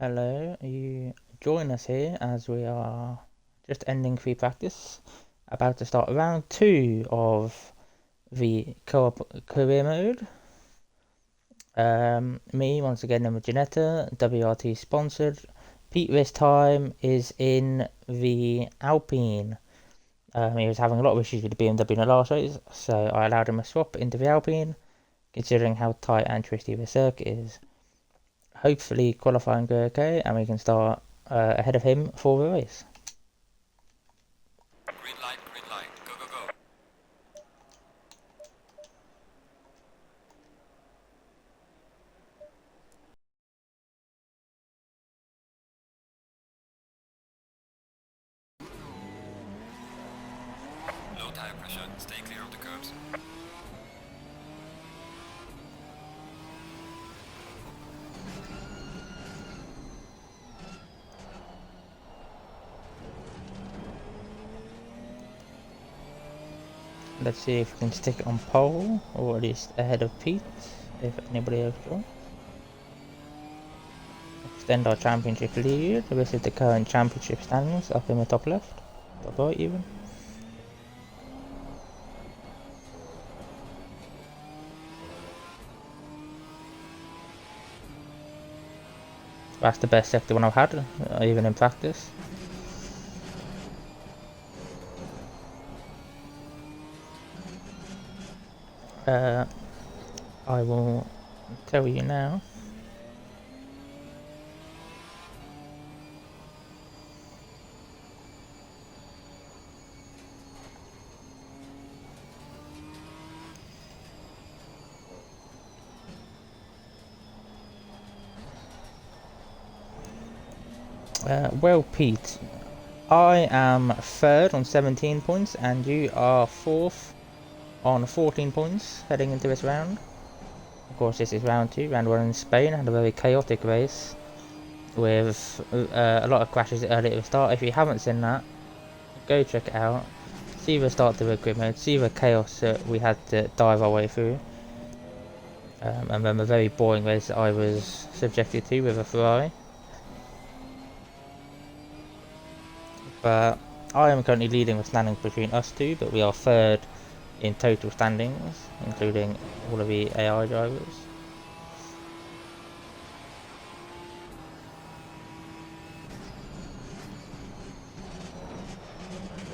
Hello, you join us here as we are just ending free practice, about to start round 2 of the co-op career mode. Me once again in the Ginetta, WRT sponsored. Pete this time is in the Alpine. He was having a lot of issues with the BMW in the last race, so I allowed him to swap into the Alpine, considering how tight and twisty the circuit is. Hopefully qualifying go okay and we can start ahead of him for the race. Green light, go, go, go. Low tire pressure, stay clear of the curbs. Let's see if we can stick it on pole, or at least ahead of Pete, if anybody else joins. Extend our championship lead. This is the current championship standings up in the top left, top right even. That's the best sector one I've had, even in practice. I will tell you now. Well, Pete, I am 3rd on 17 points and you are 4th on 14 points heading into this round. Of course, this is round 2, round 1 in Spain. Had a very chaotic race with a lot of crashes early at the start. If you haven't seen that, go check it out. See the start to the grid mode, see the chaos that we had to dive our way through. And then the very boring race that I was subjected to with a Ferrari. But I am currently leading the standings between us two, but we are 3rd in total standings, including all of the AI drivers.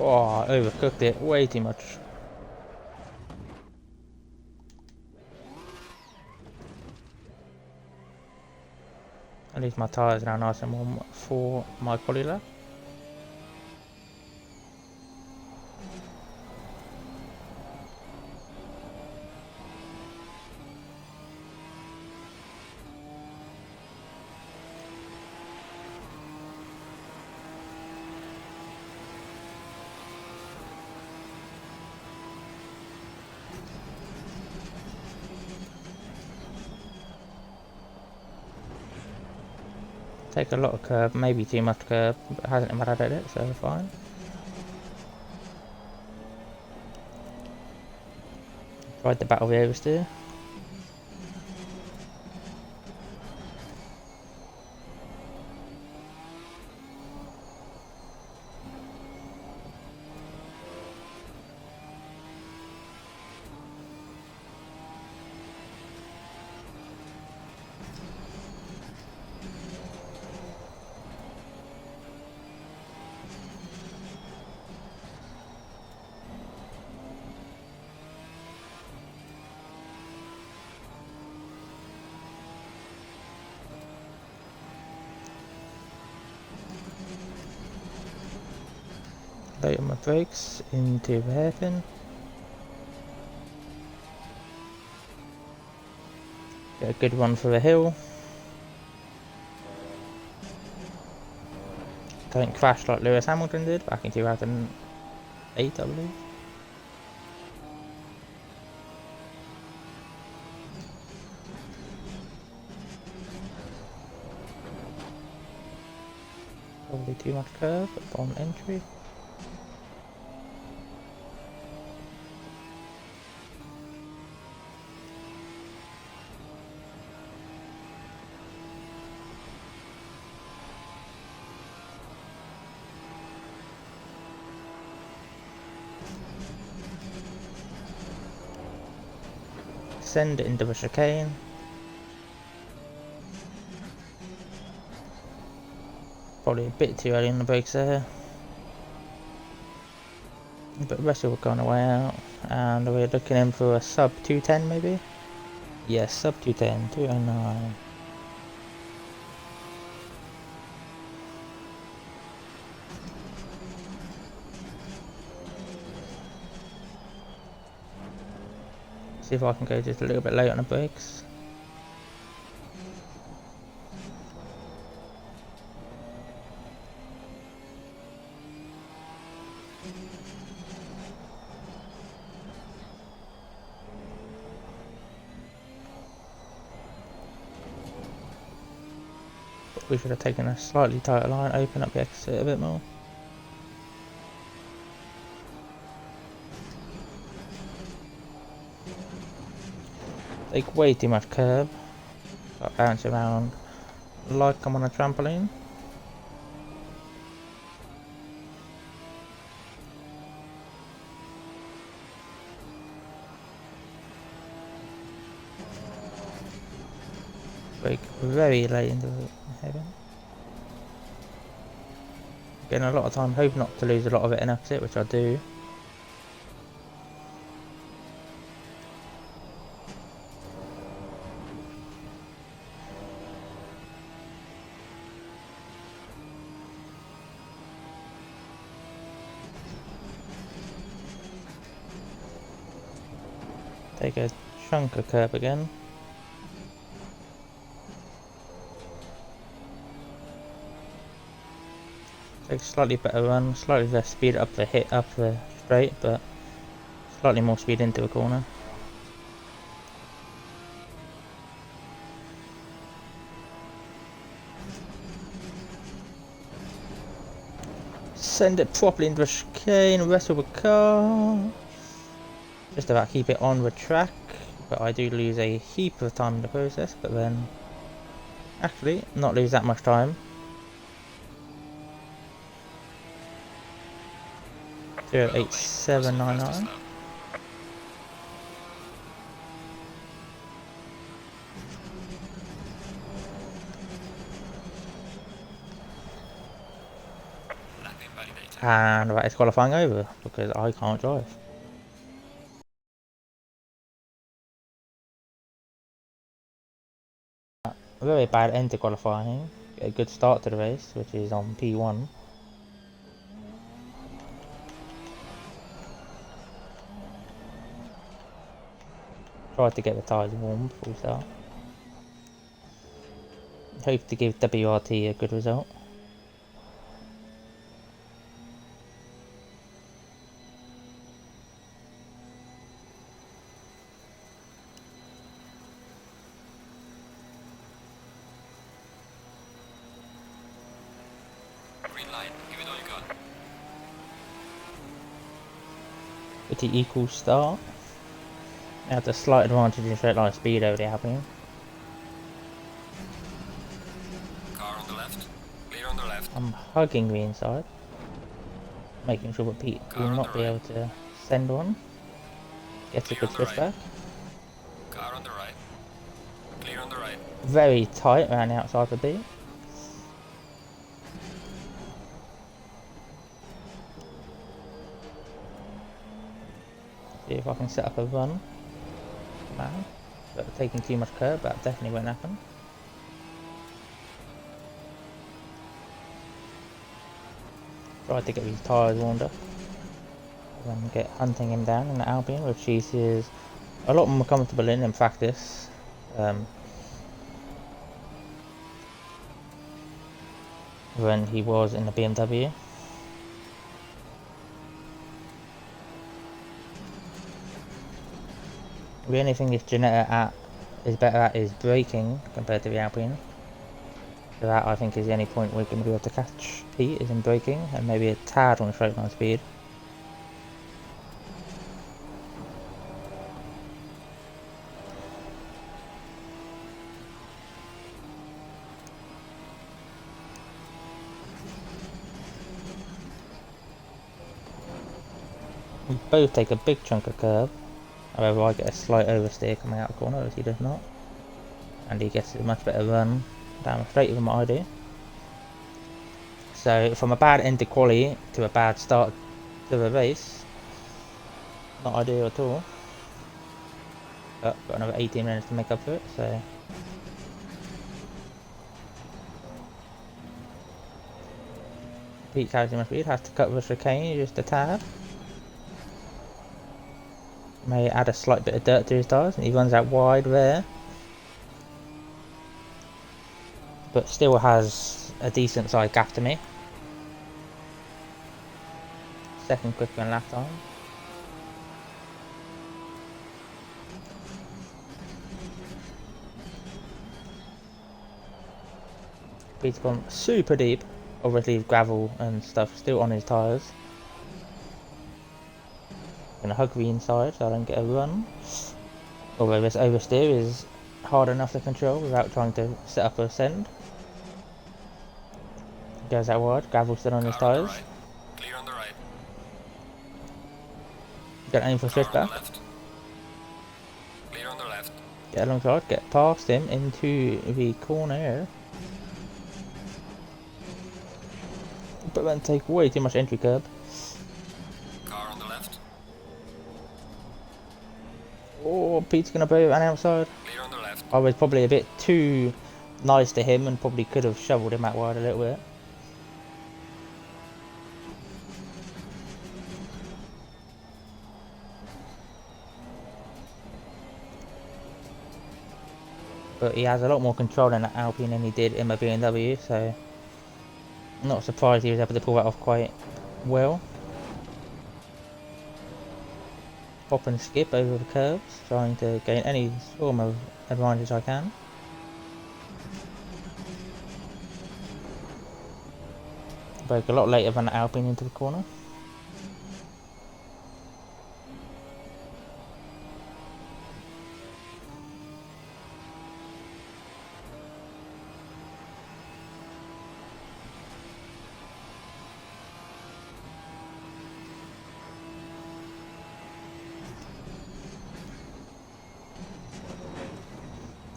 Oh, I overcooked it way too much. At least my tyres are now nice and warm for my poly lap. Take a lot of curb, maybe too much curb, but hasn't mattered at it, so fine. Tried the battle of the oversteer. Late on my brakes into the hairpin. Get a good one for the hill. Don't crash like Lewis Hamilton did back in 2008, I believe. Probably too much curve upon entry. Send it into the chicane. Probably a bit too early on the brakes there. But Russell will go on the way out. And we're looking in for a sub 210 maybe? Yes, sub 210, 209. See if I can go just a little bit late on the brakes. We should have taken a slightly tighter line, open up the exit a bit more. Take way too much curb. I bounce around like I'm on a trampoline. Brake very late into the heaven. Getting a lot of time, hope not to lose a lot of it in exit, which I do. Take a chunk of curb again. Take a slightly better run, slightly less speed up the hit up the straight, but slightly more speed into a corner. Send it properly into the chicane, rest of the car. Just about keep it on the track, but I do lose a heap of time in the process, but then actually not lose that much time. 08799. And that is qualifying over because I can't drive. A very bad end to qualifying. Get a good start to the race, which is on P1. Tried to get the tyres warm before we start. Hope to give WRT a good result. Green light, give it all you got. Pretty equal start. I have the slight advantage in straight line speed over the Alpine. Car on the left, clear on the left. I'm hugging the inside, making sure that Pete will not be able to send one. Gets a good switch back. Car on the right, clear on the right. Very tight around the outside for Pete. See if I can set up a run. Man, but taking too much curb, that definitely won't happen. Tried to get these tyres warmed up. Then get hunting him down in the Alpine, which he is a lot more comfortable in practice. Than he was in the BMW. The only thing this Ginetta is better at is braking compared to the Alpine. So that I think is the only point we're going to be able to catch Pete is in braking and maybe a tad on straight line speed. We both take a big chunk of curb. However, I get a slight oversteer coming out of the corner as he does not. And he gets a much better run down straight than what I do. So from a bad end to quali to a bad start to the race, not ideal at all. But got another 18 minutes to make up for it, so. Pete carries too much speed, has to cut the chicane just a tad. May add a slight bit of dirt to his tyres, and he runs out wide there. But still has a decent sized gap to me. Second quicker than last time. Pete's gone super deep. Obviously gravel and stuff still on his tyres. Gonna hug the inside so I don't get a run. Although this oversteer is hard enough to control without trying to set up a send. Goes out wide, gravel still on his tyres. Right. Clear on the right. Don't aim for switchback. Clear on the left. Get alongside, get past him into the corner. But then take way too much entry curb. Car on the left. Oh, Pete's gonna blow an outside. Clear on the left. I was probably a bit too nice to him and probably could have shoveled him out wide a little bit. But he has a lot more control in that Alpine than he did in my BMW, so I'm not surprised he was able to pull that off quite well. Hop and skip over the curves, trying to gain any form of advantage I can. Broke a lot later than the Alpine into the corner.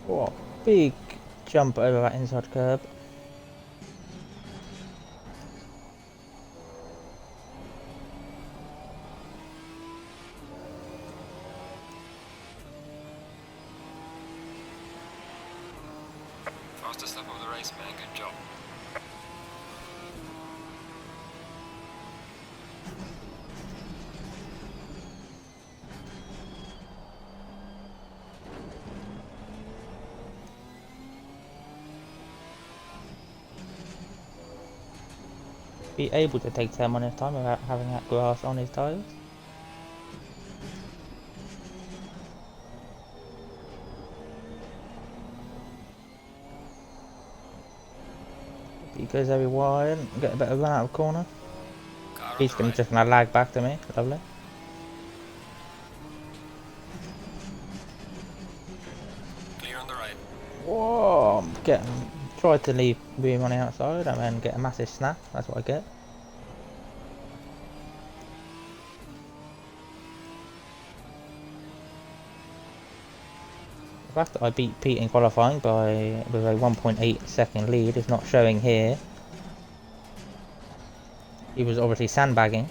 Oh, big jump over that inside curb. Fastest lap of the race, man. Good job. Be able to take 10 on his time without having that grass on his tyres. He goes very wide, get a better run out of the corner. Car on He's the gonna right. just gonna lag back to me, lovely. Clear on the right. Whoa, I'm getting, tried to leave room on the outside and then get a massive snap, that's what I get. The fact that I beat Pete in qualifying with a 1.8 second lead is not showing here. He was obviously sandbagging.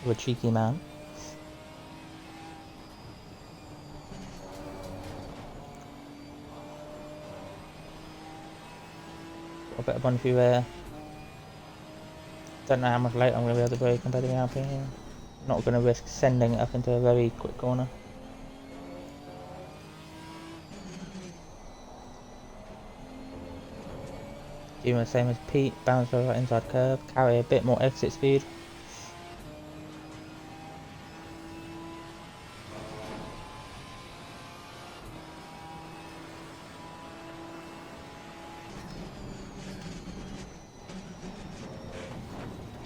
You're a cheeky man. Got a better bun through there. Don't know how much later I'm going to be able to brake compared to the Alpine. Not going to risk sending it up into a very quick corner. Doing the same as Pete, bounce over that inside curve, carry a bit more exit speed.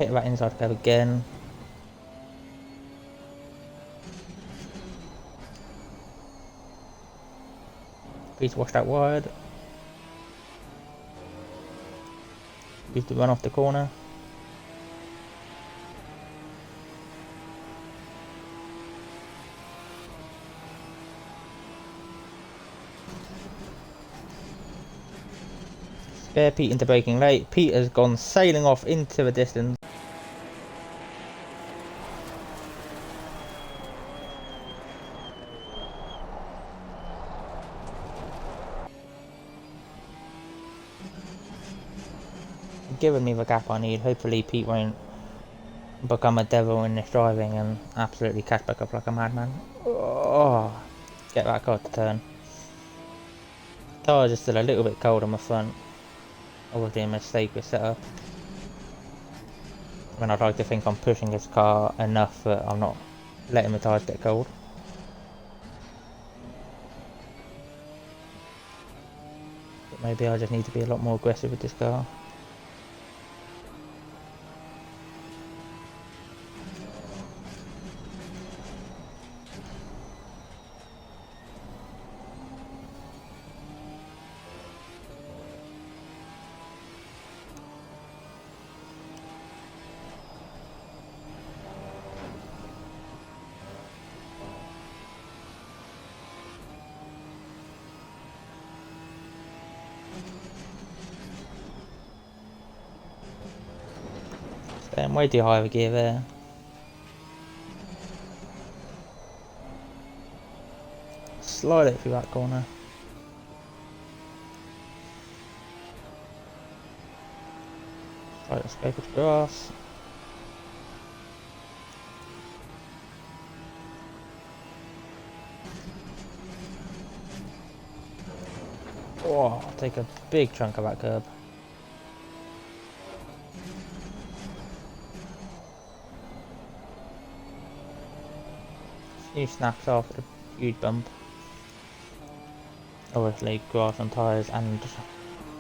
Hit that inside curve again. He's washed out wide. Used to run off the corner. Spare Pete into braking late. Pete has gone sailing off into the distance. Giving me the gap I need. Hopefully Pete won't become a devil in this driving and absolutely catch back up like a madman. Oh, get that car to turn. Tyres are still a little bit cold on the front. Obviously a mistake with setup. When I'd like to think I'm pushing this car enough that I'm not letting the tyres get cold. But maybe I just need to be a lot more aggressive with this car. Staying way too high of a gear there. Slide it through that corner. Try to escape its grass. Oh, I'll take a big chunk of that curb. Few snaps off at a huge bump. Obviously grass on tyres and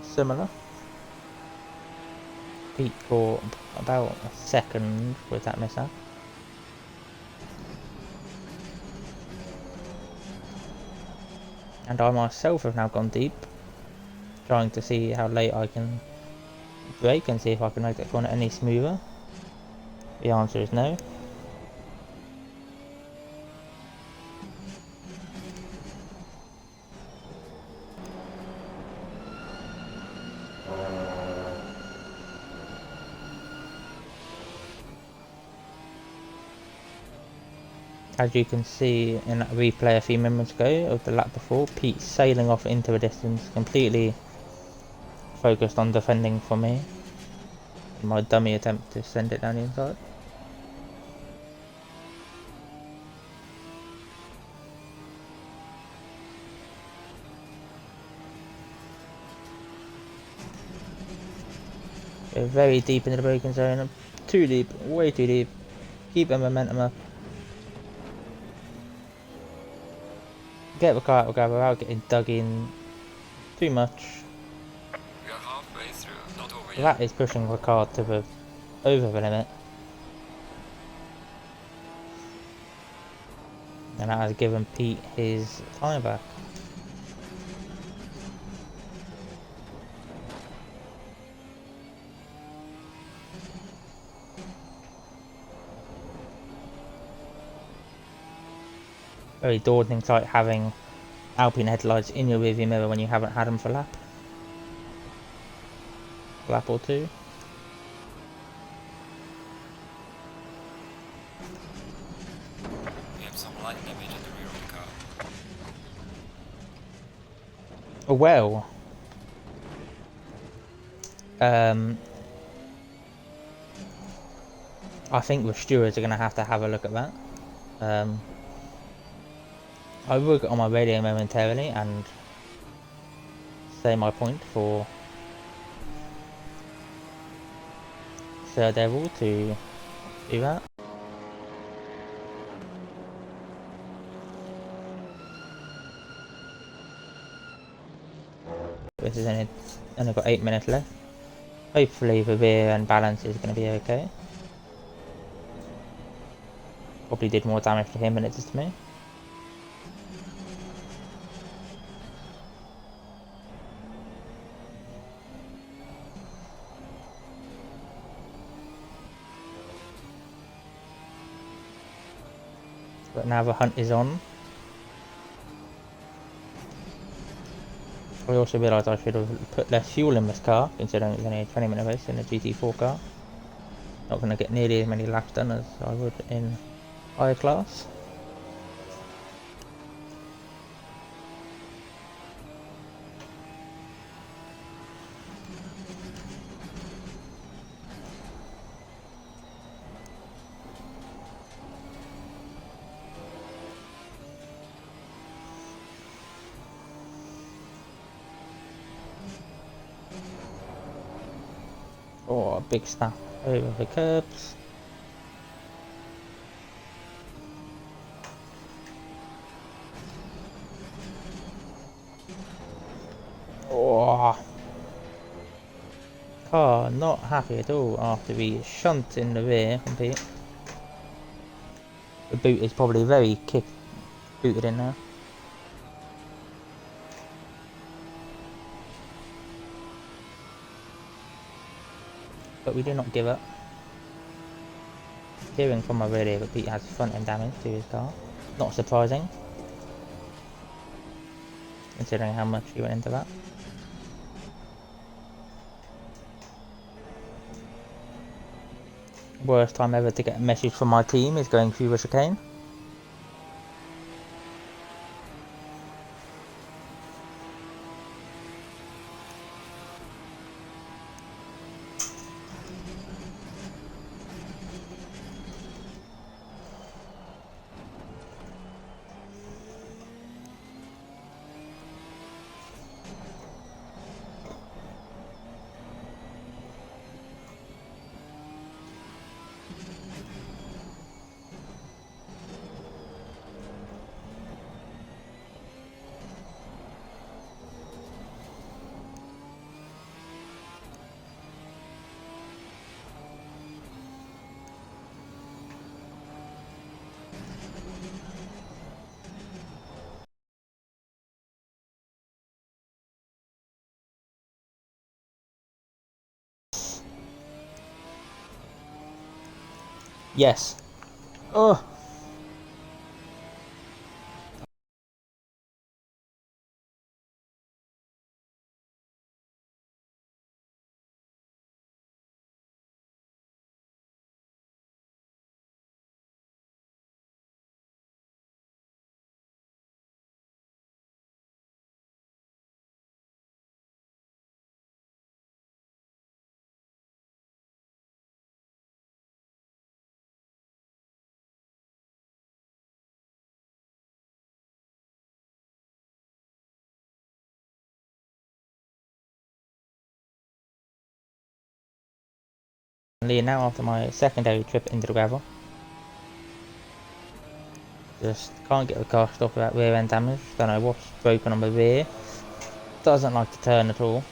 similar. Pete caught about a second with that mishap. And I myself have now gone deep, trying to see how late I can brake and see if I can make that corner any smoother. The answer is no. As you can see in that replay a few moments ago of the lap before, Pete sailing off into the distance, completely focused on defending for me. In my dummy attempt to send it down the inside. We're very deep into the braking zone, too deep, way too deep. Keep the momentum up. Get the car out of grab without getting dug in too much. We are halfway through, not over yet. That is pushing the car to the over the limit. And that has given Pete his time back. Very daunting sight having alpine headlights in your rearview mirror when you haven't had them for a lap or two. We have some light damage at the rear of the car. Well, I think the stewards are going to have a look at that. I will get on my radio momentarily and say my point for Sir Devil to do that. This is only got 8 minutes left. Hopefully the rear and balance is going to be okay. Probably did more damage to him than it does to me. But now the hunt is on. I also realised I should have put less fuel in this car, considering it's only a 20-minute race in a GT4 car. Not going to get nearly as many laps done as I would in higher class. Oh, a big snap over the curbs. Oh, car not happy at all after the shunt in the rear from Pete. The boot is probably very booted in now. But we do not give up. Hearing from my radio that Pete has front end damage to his car. Not surprising, considering how much he went into that. Worst time ever to get a message from my team is going through the chicane. Yes. Oh. Now after my secondary trip into the gravel. Just can't get the car stopped without rear end damage. Don't know what's broken on the rear. Doesn't like to turn at all.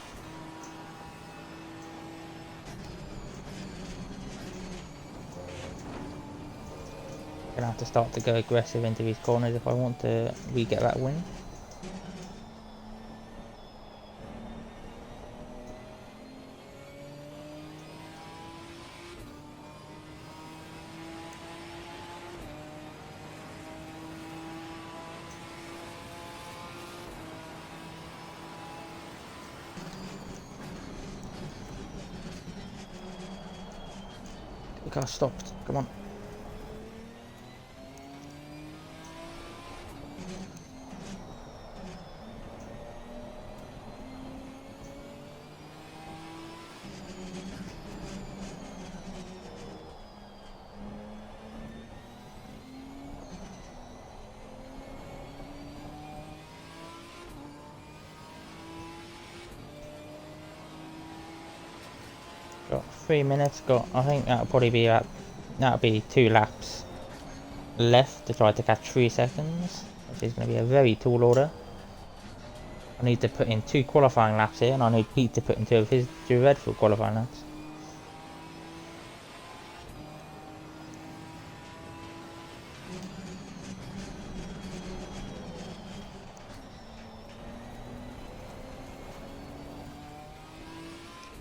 Gonna have to start to go aggressive into these corners if I want to re-get that win. The car stopped. Come on. Got 3 minutes. I think that'll be 2 laps left to try to catch 3 seconds, which is going to be a very tall order. I need to put in 2 qualifying laps here, and I need Pete to put in 2 of his dreadful qualifying laps.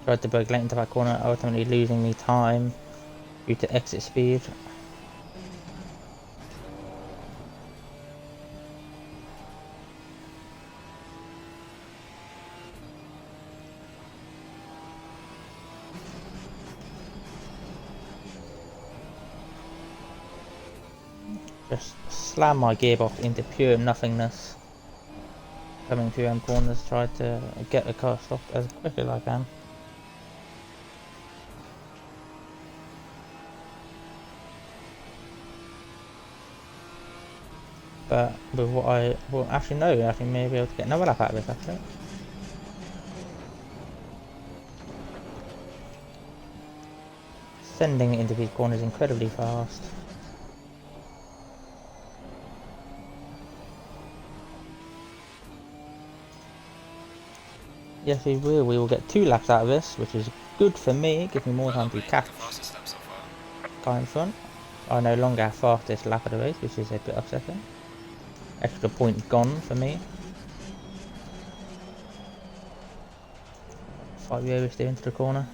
Tried to brake late into that corner, ultimately losing me time due to exit speed. Just slam my gearbox into pure nothingness. Coming through them corners, tried to get the car stopped as quick as I can. But with what I actually no, I think maybe able to get another lap out of this actually. Sending it into these corners incredibly fast. Yes, we will get 2 laps out of this, which is good for me. It gives me more time to catch car in front. I no longer have fastest lap of the race, which is a bit upsetting. Extra point gone for me. 5 euros steer into the corner.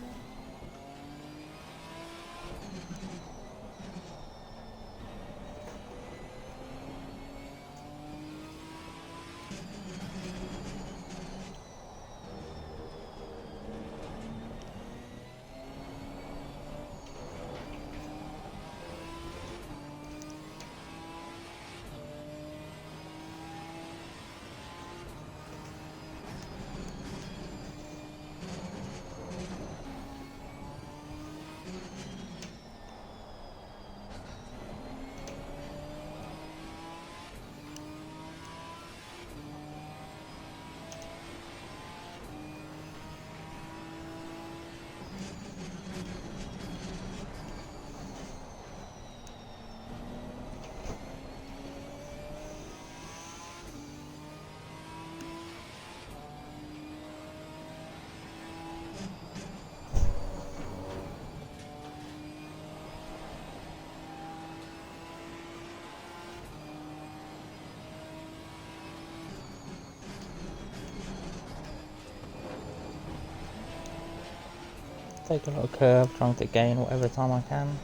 Take a little curve, trying to gain whatever time I can.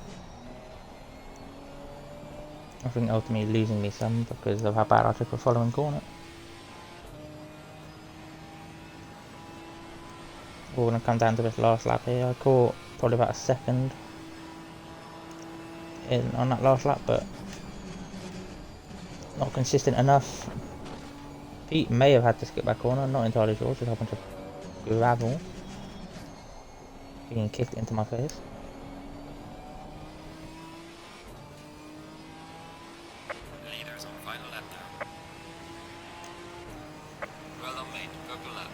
I think ultimately losing me some because of how bad I took the following corner. We're going to come down to this last lap here. I caught probably about a second in on that last lap, but not consistent enough. Pete may have had to skip that corner, not entirely sure, just happened to gravel being kicked into my face. Leaders on final lap now. Well done, mate. Purple lap.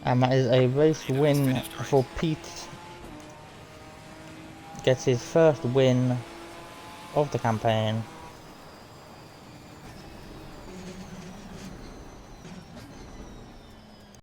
And that is a race win for Pete. Gets his first win of the campaign.